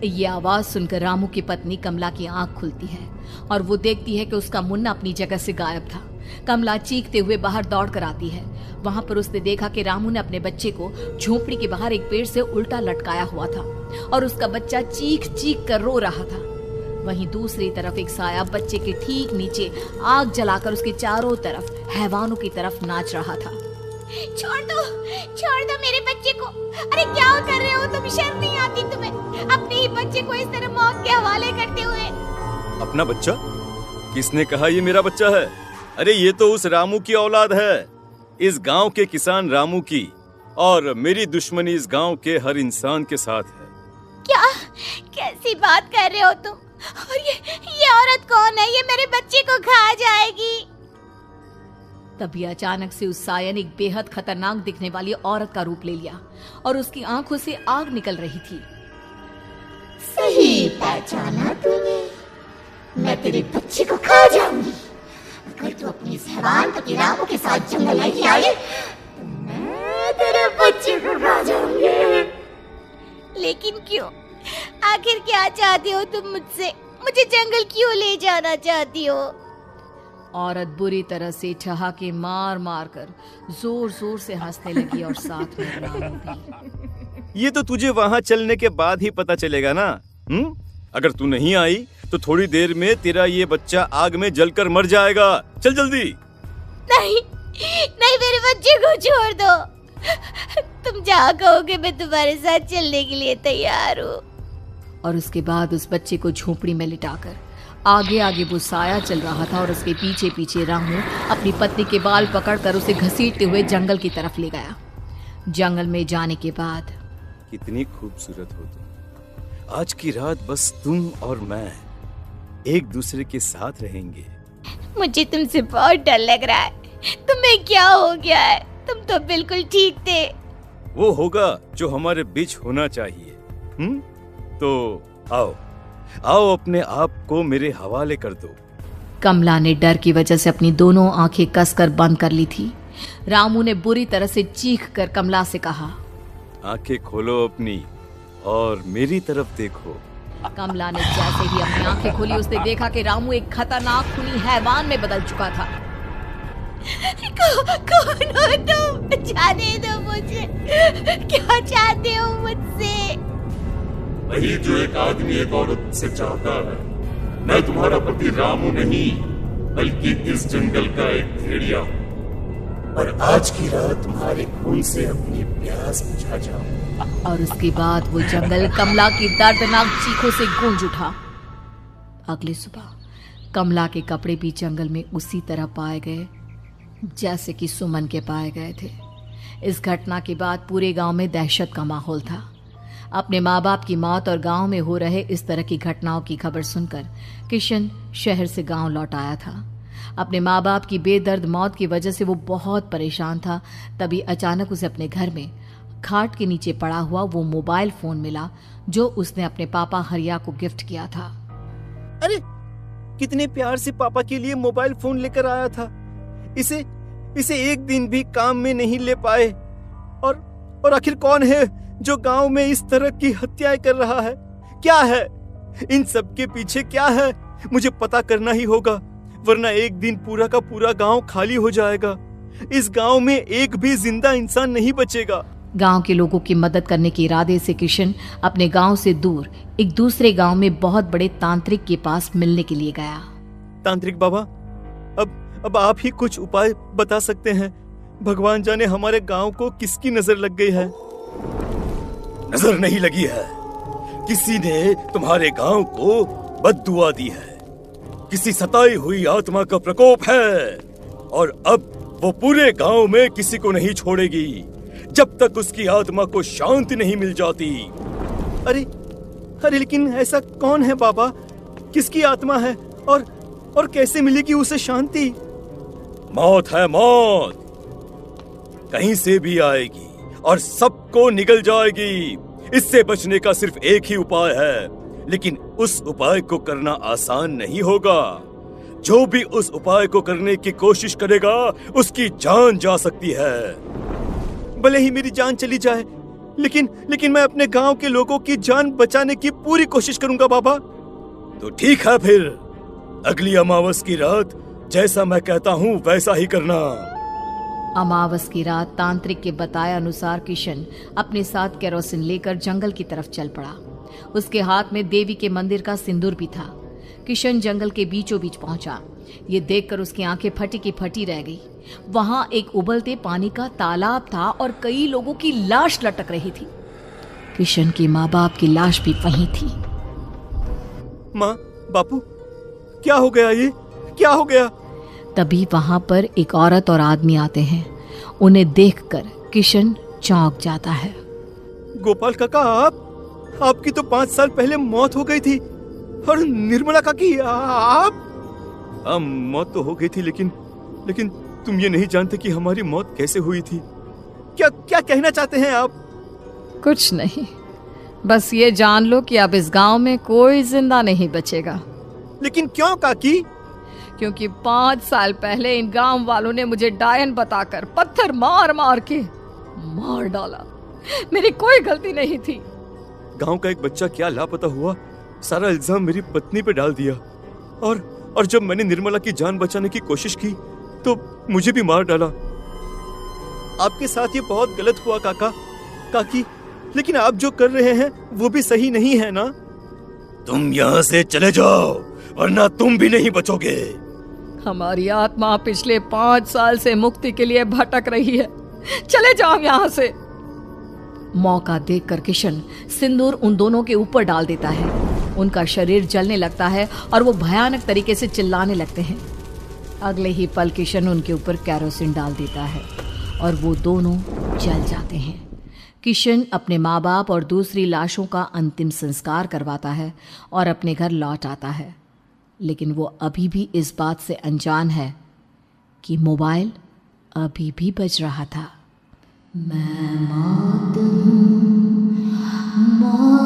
ये आवाज सुनकर रामू की पत्नी कमला की आंख खुलती है और वो देखती है कि उसका मुन्ना अपनी जगह से गायब था। कमला चीखते हुए बाहर दौड़ कर आती है। वहां पर उसने देखा कि रामू ने अपने बच्चे को झोपड़ी के बाहर एक पेड़ से उल्टा लटकाया हुआ था और उसका बच्चा चीख चीख कर रो रहा था। वहीं दूसरी तरफ एक साया बच्चे के ठीक नीचे आग जलाकर उसके चारों तरफ हैवानों की तरफ नाच रहा था। छोड़ दो मेरे बच्चे को। अरे क्या कर रहे हो तुम? शर्म नहीं आती तुम्हें अपने ही बच्चे को इस तरह मौत के हवाले करते हुए? अपना बच्चा? किसने कहा ये मेरा बच्चा है? अरे ये तो उस रामू की औलाद है, इस गांव के किसान रामू की, और मेरी दुश्मनी इस गांव के हर इंसान के साथ है। क्या? कैसी बात कर रहे हो तुम? और ये औरत कौन है? ये मेरे बच्चे को खा जाएगी। तभी अचानक से उस साया ने एक बेहद खतरनाक दिखने वाली औरत का रूप ले लिया और उसकी आंखों से आग निकल रही थी। सही पहचाना तूने, मैं तेरे बच्चे को खा जाऊंगी। अगर तू अपनी इस हैवान पति रामू के साथ जंगल नहीं आई तो मैं तेरे बच्चे को खा जाऊंगी। लेकिन क्यों? आखिर क्या चाहती हो तुम मुझसे? मुझे जंगल क्यों ले जाना चाहती हो? औरत बुरी तरह से ठहाके मार मार कर जोर जोर से हंसने लगी और साथ में रामू भी। ये तो तुझे वहाँ चलने के बाद ही पता चलेगा ना। अगर तू नहीं आई तो थोड़ी देर में तेरा ये बच्चा आग में जलकर मर जाएगा। चल जल्दी। नहीं, मेरे बच्चे को छोड़ दो। तुम जहाँ कहोगे मैं तुम्हारे साथ चलने के लिए तैयार हूँ। और उसके बाद उस बच्चे को झोपड़ी में लिटाकर आगे आगे वो साया चल रहा था और उसके पीछे पीछे रामू अपनी पत्नी के बाल पकड़कर उसे घसीटते हुए जंगल की तरफ ले गया। जंगल में जाने के बाद, कितनी खूबसूरत हो तुम। आज की रात बस तुम और मैं एक दूसरे के साथ रहेंगे। मुझे तुमसे बहुत डर लग रहा है। तुम्हें क्या हो गया है? तुम तो बिल्कुल ठीक थे। वो होगा जो हमारे बीच होना चाहिए। तो आओ अपने आप को मेरे हवाले कर दो। कमला ने डर की वजह से अपनी दोनों आंखें कसकर बंद कर ली थी। रामू ने बुरी तरह से चीख कर कमला से कहा, आंखें खोलो अपनी और मेरी तरफ देखो। कमला ने जैसे ही अपनी आंखें खोली उसने देखा कि रामू एक खतरनाक खूनी हैवान में बदल चुका था। कौन हो तुम? जाने दो मुझे। क्या चाहते हो मुझसे? वही जो एक आदमी एक औरत से चाहता है। मैं तुम्हारा पति रामू नहीं, बल्कि इस जंगल का एक भेड़िया हूँ, और आज की रात तुम्हारे खून से अपनी प्यास बुझा जाऊं। और उसके बाद वो जंगल कमला की दर्दनाक चीखों से गूंज उठा। अगली सुबह कमला के कपड़े भी जंगल में उसी तरह पाए गए जैसे कि सुमन के पाए गए थे। इस घटना के बाद पूरे गांव में दहशत का माहौल था। अपने माँ बाप की मौत और गांव में हो रहे इस तरह की घटनाओं की खबर सुनकर किशन शहर से गांव लौट आया था। अपने माँ बाप की बेदर्द मौत की वजह से वो बहुत परेशान था। तभी अचानक उसे अपने घर में खाट के नीचे पड़ा हुआ वो मोबाइल फोन मिला जो उसने अपने पापा हरिया को गिफ्ट किया था। अरे कितने प्यार से पापा के लिए मोबाइल फोन लेकर आया था। इसे एक दिन भी काम में नहीं ले पाए। और आखिर कौन है जो गांव में इस तरह की हत्याएं कर रहा है? क्या है इन सब के पीछे? क्या है? मुझे पता करना ही होगा, वरना एक दिन पूरा का पूरा गांव खाली हो जाएगा। इस गांव में एक भी जिंदा इंसान नहीं बचेगा। गांव के लोगों की मदद करने के इरादे से किशन अपने गांव से दूर एक दूसरे गांव में बहुत बड़े तांत्रिक के पास मिलने के लिए गया। तांत्रिक बाबा, अब आप ही कुछ उपाय बता सकते हैं। भगवान जाने हमारे गांव को किसकी नजर लग गई है। नजर नहीं लगी है, किसी ने तुम्हारे गांव को बद्दुआ दी है। किसी सताई हुई आत्मा का प्रकोप है, और अब वो पूरे गांव में किसी को नहीं छोड़ेगी जब तक उसकी आत्मा को शांति नहीं मिल जाती। अरे लेकिन ऐसा कौन है बाबा? किसकी आत्मा है और कैसे मिलेगी उसे शांति? मौत है, मौत कहीं से भी आएगी और सबको निगल जाएगी। इससे बचने का सिर्फ एक ही उपाय है, लेकिन उस उपाय को करना आसान नहीं होगा। जो भी उस उपाय को करने की कोशिश करेगा उसकी जान जा सकती है। भले ही मेरी जान चली जाए, लेकिन मैं अपने गांव के लोगों की जान बचाने की पूरी कोशिश करूंगा बाबा। तो ठीक है, फिर अगली अमावस की रात जैसा मैं कहता हूँ वैसा ही करना। अमावस की रात तांत्रिक के बताए अनुसार किशन अपने साथ केरोसिन लेकर जंगल की तरफ चल पड़ा। उसके हाथ में देवी के मंदिर का सिंदूर भी था। किशन जंगल के बीचों बीच पहुंचा। ये देखकर उसकी आंखें फटी की फटी रह गई। वहां एक उबलते पानी का तालाब था और कई लोगों की लाश लटक रही थी। किशन की माँ बाप की लाश भी वहीं थी। माँ, बापू, क्या हो गया? ये क्या हो गया? तभी वहां पर एक औरत और आदमी आते हैं। उन्हें देखकर किशन चौंक जाता है। गोपाल काका, आपकी तो 5 साल पहले मौत हो गई थी। और निर्मला काकी, आप? मौत तो हो गई थी, लेकिन तुम ये नहीं जानते कि हमारी मौत कैसे हुई थी। क्या कहना चाहते हैं आप? कुछ नहीं, बस ये जान लो कि अब इस गांव में कोई जिंदा नहीं बचेगा। लेकिन क्यों काकी? क्योंकि 5 साल पहले इन गांव वालों ने मुझे डायन बताकर पत्थर मार मार के मार डाला। मेरी कोई गलती नहीं थी। गांव का एक बच्चा क्या लापता हुआ, सारा इल्जाम मेरी पत्नी पे डाल दिया। और जब मैंने निर्मला की जान बचाने की कोशिश की तो मुझे भी मार डाला। आपके साथ ये बहुत गलत हुआ काकी, लेकिन आप जो कर रहे हैं वो भी सही नहीं है ना? तुम यहाँ से चले जाओ वरना तुम भी नहीं बचोगे। हमारी आत्मा पिछले 5 साल से मुक्ति के लिए भटक रही है। चले जाओ यहाँ से। मौका देखकर किशन सिंदूर उन दोनों के ऊपर डाल देता है। उनका शरीर जलने लगता है और वो भयानक तरीके से चिल्लाने लगते हैं। अगले ही पल किशन उनके ऊपर केरोसिन डाल देता है और वो दोनों जल जाते हैं। किशन अपने माँ बाप और दूसरी लाशों का अंतिम संस्कार करवाता है और अपने घर लौट आता है। लेकिन वो अभी भी इस बात से अनजान है कि मोबाइल अभी भी बज रहा था। मैं मौत हूँ, मौत